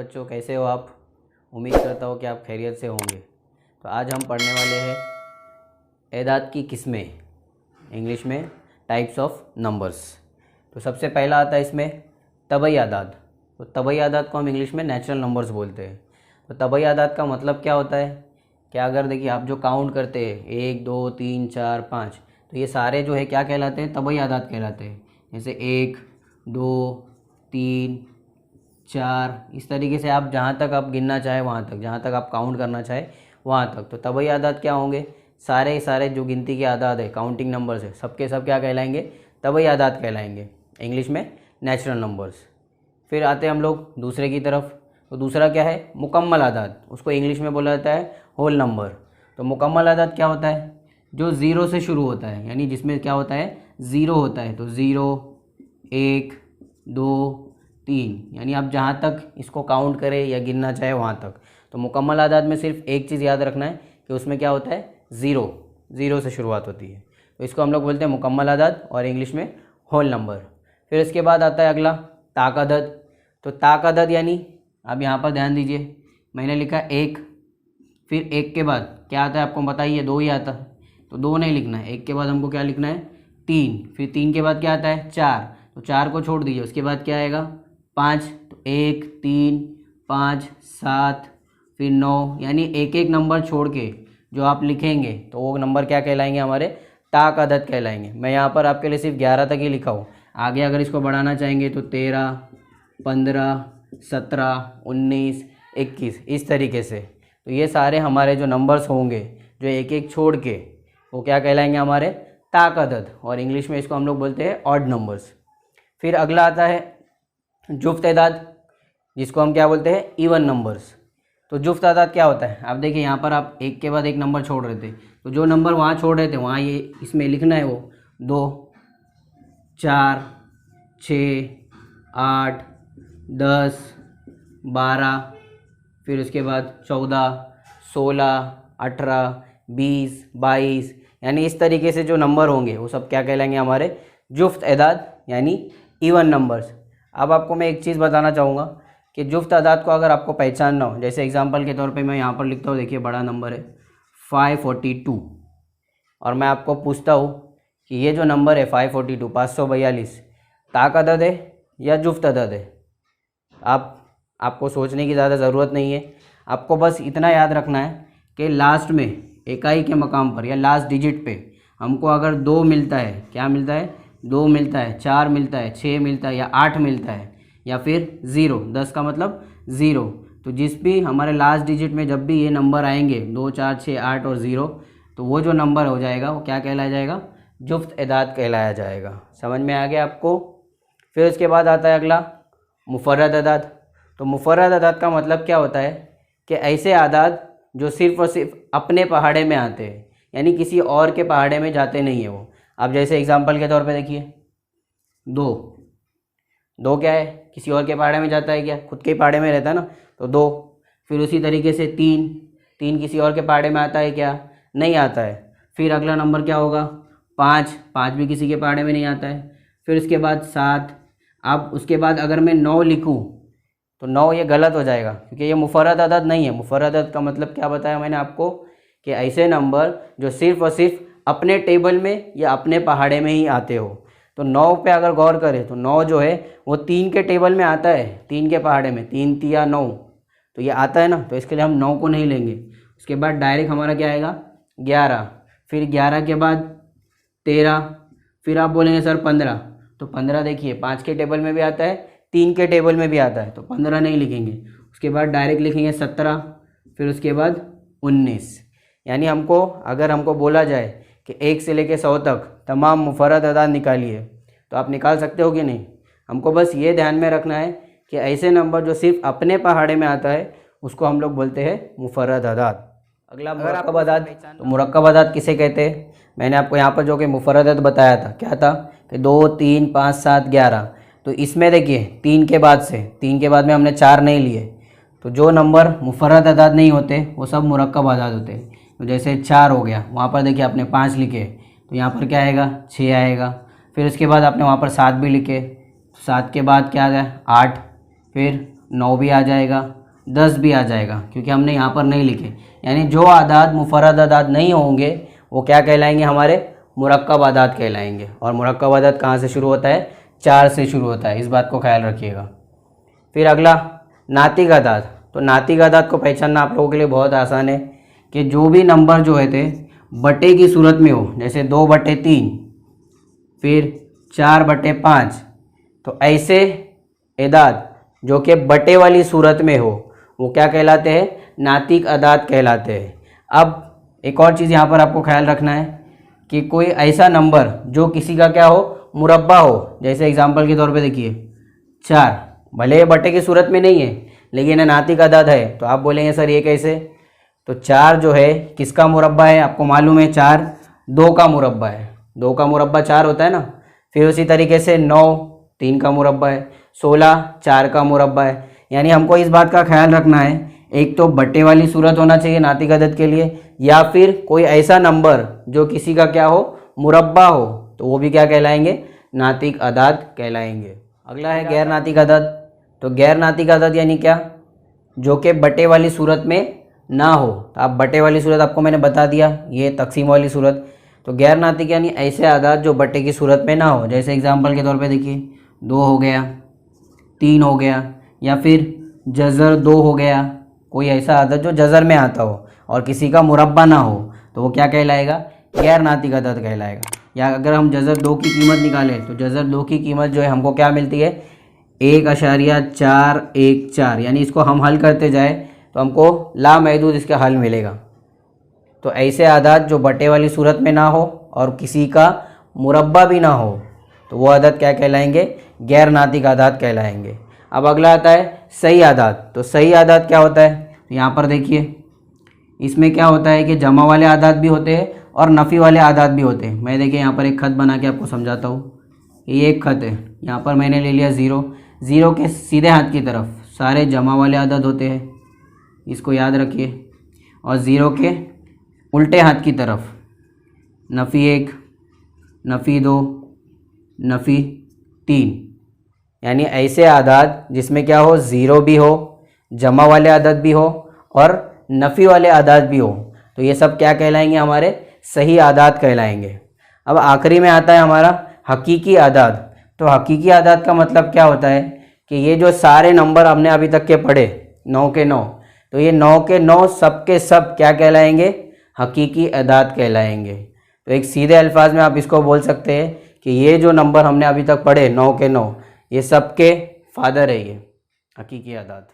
बच्चों, कैसे हो आप। उम्मीद करता हूँ कि आप खैरियत से होंगे। तो आज हम पढ़ने वाले हैं एदाद की किस्में, इंग्लिश में टाइप्स ऑफ नंबर्स। तो सबसे पहला आता है इसमें तबई आदाद। तो तबई आदाद को हम इंग्लिश में नेचुरल नंबर्स बोलते हैं। तो तबई आदाद का मतलब क्या होता है कि अगर देखिए आप जो काउंट करते हैं 1 2 3 4 5, तो ये सारे जो है क्या कहलाते हैं, तबई आदाद कहलाते हैं। जैसे 1 2 3 4, इस तरीके से आप जहाँ तक आप गिनना चाहे वहाँ तक, जहाँ तक आप काउंट करना चाहे वहाँ तक। तो तबई आदाद क्या होंगे, सारे जो गिनती के आदाद है, काउंटिंग नंबर्स है, सबके सब क्या कहलाएंगे, तबई आदाद कहलाएंगे, इंग्लिश में नेचुरल नंबर्स। फिर आते हैं हम लोग दूसरे की तरफ। तो दूसरा क्या है, मुकम्मल आदाद। उसको इंग्लिश में बोला जाता है होल नंबर। तो मुकम्मल आदाद क्या होता है, जो ज़ीरो से शुरू होता है, यानी जिसमें क्या होता है, ज़ीरो होता है। तो 0 1 2 3, यानी आप जहाँ तक इसको काउंट करें या गिनना चाहे वहाँ तक। तो मुकम्मल आदाद में सिर्फ एक चीज़ याद रखना है कि उसमें क्या होता है, ज़ीरो से शुरुआत होती है। तो इसको हम लोग बोलते हैं मुकम्मल आदाद और इंग्लिश में होल नंबर। फिर इसके बाद आता है अगला ताक अदद। तो ताक अदद यानी आप यहाँ पर ध्यान दीजिए, मैंने लिखा 1, फिर 1 के बाद क्या आता है आपको बताइए, 2 ही आता है। तो 2 नहीं लिखना है, 1 के बाद हमको क्या लिखना है, 3। फिर 3 के बाद क्या आता है, 4। तो 4 को छोड़ दीजिए, उसके बाद क्या आएगा, 5। तो 1 3 5 7 फिर 9, यानी एक एक नंबर छोड़ के जो आप लिखेंगे तो वो नंबर क्या कहलाएंगे, हमारे ताक अदद कहलाएंगे। मैं यहाँ पर आपके लिए सिर्फ 11 तक ही लिखा हूँ, आगे अगर इसको बढ़ाना चाहेंगे तो 13 15 17 19 21, इस तरीके से। तो ये सारे हमारे जो नंबर्स होंगे जो एक एक छोड़ के, वो क्या कहलाएंगे, हमारे ताक अदद, और इंग्लिश में इसको हम लोग बोलते हैं ऑड नंबर्स। फिर अगला आता है जुफ्त तादाद, जिसको हम क्या बोलते हैं, इवन नंबर्स। तो जुफ्त तादाद क्या होता है, आप देखिए यहाँ पर आप एक के बाद एक नंबर छोड़ रहे थे, तो जो नंबर वहाँ छोड़ रहे थे वहाँ ये इसमें लिखना है, वो 2 4 6 8 10 12, फिर उसके बाद 14 16 18 20 22, यानी इस तरीके से जो नंबर होंगे वो सब क्या कहलाएंगे, हमारे जुफ्त तादाद यानी इवन नंबर्स। अब आपको मैं एक चीज़ बताना चाहूँगा कि जुफ्त तादाद को अगर आपको पहचानना हो, जैसे एग्जांपल के तौर पे मैं यहाँ पर लिखता हूँ, देखिए बड़ा नंबर है 542, और मैं आपको पूछता हूँ कि ये जो नंबर है 542 542 ताक अदद है या जुफ्त तादाद है। आपको सोचने की ज़्यादा ज़रूरत नहीं है, आपको बस इतना याद रखना है कि लास्ट में इकाई के मकाम पर या लास्ट डिजिट पे हमको अगर 2 मिलता है, क्या मिलता है, 2 मिलता है, 4 मिलता है, 6 मिलता है या 8 मिलता है, या फिर 0, 10 का मतलब 0, तो जिस भी हमारे लास्ट डिजिट में जब भी ये नंबर आएंगे 2 4 6 8 और 0, तो वो जो नंबर हो जाएगा वो क्या कहलाया जाएगा, जुफ्त तादाद कहलाया जाएगा। समझ में आ गया आपको। फिर उसके बाद आता है अगला मुफर्रद अदाद। तो मुफर्रद अदाद का मतलब क्या होता है कि ऐसे आदाद जो सिर्फ़ और सिर्फ अपने पहाड़े में आते हैं, यानी किसी और के पहाड़े में जाते नहीं है वो। अब जैसे एग्जांपल के तौर पे देखिए 2 क्या है, किसी और के पहाड़े में जाता है क्या, खुद के ही पहाड़े में रहता है ना, तो 2। फिर उसी तरीके से 3 किसी और के पहाड़े में आता है क्या, नहीं आता है। फिर अगला नंबर क्या होगा, 5 भी किसी के पहाड़े में नहीं आता है। फिर उसके बाद 7। अब उसके बाद अगर मैं 9 लिखूँ तो 9 ये गलत हो जाएगा, क्योंकि ये मुफर्रद अदद नहीं है। मुफर्रद अदद का मतलब क्या बताया मैंने आपको, कि ऐसे नंबर जो सिर्फ़ और सिर्फ अपने टेबल में या अपने पहाड़े में ही आते हो। तो 9 पे अगर गौर करें तो 9 जो है वो 3 के टेबल में आता है, 3 के पहाड़े में, 3 तिया 9, तो ये आता है ना, तो इसके लिए हम 9 को नहीं लेंगे। उसके बाद डायरेक्ट हमारा क्या आएगा, 11। फिर 11 के बाद 13, फिर आप बोलेंगे सर 15, तो 15 देखिए 5 के टेबल में भी आता है, 3 के टेबल में भी आता है, तो 15 नहीं लिखेंगे। उसके बाद डायरेक्ट लिखेंगे 17, फिर उसके बाद 19। यानी अगर हमको बोला जाए कि 1 से लेकर 100 तक तमाम मुफर्रद अदाद निकालिए, तो आप निकाल सकते हो कि नहीं। हमको बस ये ध्यान में रखना है कि ऐसे नंबर जो सिर्फ अपने पहाड़े में आता है उसको हम लोग बोलते हैं मुफर्रद अदाद। अगला मुरक्कब अदाद। तो मुरक्कब अदाद किसे कहते हैं, मैंने आपको यहाँ पर जो कि मुफर्रद अदाद बताया था, क्या था कि 2 3 5 7 11। तो इसमें देखिए 3 के बाद में हमने 4 नहीं लिए, तो जो नंबर मुफर्रद अदाद नहीं होते वो सब मुरक्कब अदाद होते हैं। तो जैसे 4 हो गया, वहाँ पर देखिए आपने 5 लिखे, तो यहाँ पर क्या आएगा, 6 आएगा। फिर उसके बाद आपने वहाँ पर 7 भी लिखे, 7 के बाद क्या आ गया, 8, फिर 9 भी आ जाएगा, 10 भी आ जाएगा, क्योंकि हमने यहाँ पर नहीं लिखे। यानी जो आदाद मुफर्रद आदाद नहीं होंगे वो क्या कहलाएंगे, हमारे मुरक्कब आदाद कहलाएंगे। और मुरक्कब आदाद कहाँ से शुरू होता है, 4 से शुरू होता है, इस बात को ख्याल रखिएगा। फिर अगला नातिक आदाद। तो नातिक आदाद को पहचानना आप लोगों के लिए बहुत आसान है कि जो भी नंबर जो है थे बटे की सूरत में हो, जैसे 2/3, फिर 4/5, तो ऐसे एदाद जो कि बटे वाली सूरत में हो वो क्या कहलाते हैं, नातिक आदाद कहलाते हैं। अब एक और चीज़ यहाँ पर आपको ख्याल रखना है कि कोई ऐसा नंबर जो किसी का क्या हो, मुरब्बा हो। जैसे एग्जांपल के तौर पे देखिए 4, भले ये बटे की सूरत में नहीं है लेकिन ये नातिक आदाद है, तो आप बोलेंगे सर ये कैसे। तो 4 जो है किसका मुरब्बा है, आपको मालूम है 4 2 का मुरब्बा है, 2 का मुरब्बा 4 होता है ना। फिर उसी तरीके से 9 3 का मुरब्बा है, 16 4 का मुरब्बा है। यानी हमको इस बात का ख्याल रखना है, एक तो बटे वाली सूरत होना चाहिए नातिक आदाद के लिए, या फिर कोई ऐसा नंबर जो किसी का क्या हो, मुरब्बा हो, तो वो भी क्या कहलाएंगे, नातिक आदाद कहलाएंगे। अगला है गैर नातिक आदाद। तो गैर नातिक आदाद यानी क्या, जो कि बटे वाली सूरत में ना हो। तो आप बटे वाली सूरत आपको मैंने बता दिया, ये तकसीम वाली सूरत। तो गैर नातिक यानी ऐसे आदाद जो बटे की सूरत में ना हो। जैसे एग्जांपल के तौर पे देखिए 2 हो गया, 3 हो गया, या फिर जज़र 2 हो गया। कोई ऐसा आदत जो जज़र में आता हो और किसी का मुरब्बा ना हो, तो वो क्या कहलाएगा, गैर नातिक आदत कहलाएगा। या अगर हम जज़र 2 की कीमत निकालें तो जज़र 2 की कीमत जो है हमको क्या मिलती है, 1.414। यानी इसको हम हल करते जाए तो हमको लामहदूद इसका हल मिलेगा। तो ऐसे आदाद जो बटे वाली सूरत में ना हो और किसी का मुरब्बा भी ना हो, तो वो आदाद क्या कहलाएंगे, गैर नातिक आदाद कहलाएंगे। अब अगला आता है सही आदाद। तो सही आदाद क्या होता है, तो यहाँ पर देखिए इसमें क्या होता है कि जमा वाले आदाद भी होते हैं और नफ़ी वाले आदाद भी होते हैं। मैं देखिए यहाँ पर एक ख़त बना के आपको समझाता हूँ। ये एक ख़त है, यहाँ पर मैंने ले लिया 0, 0 के सीधे हाथ की तरफ सारे जमा वाले आदाद होते हैं, इसको याद रखिए। और 0 के उल्टे हाथ की तरफ नफ़ी 1, नफ़ी 2, नफ़ी 3। यानी ऐसे आदाद जिसमें क्या हो, 0 भी हो, जमा वाले आदाद भी हो और नफ़ी वाले आदाद भी हो, तो ये सब क्या कहलाएंगे, हमारे सही आदाद कहलाएंगे। अब आखिरी में आता है हमारा हकीकी आदाद। तो हकीकी आदाद का मतलब क्या होता है कि ये जो सारे नंबर हमने अभी तक के पढ़े 9 के 9, तो ये 9 के 9 सब के सब क्या कहलाएंगे, हकीकी आदाद कहलाएंगे। तो एक सीधे अल्फाज में आप इसको बोल सकते हैं कि ये जो नंबर हमने अभी तक पढ़े 9 के 9, ये सब के फादर है, ये हकीकी आदाद।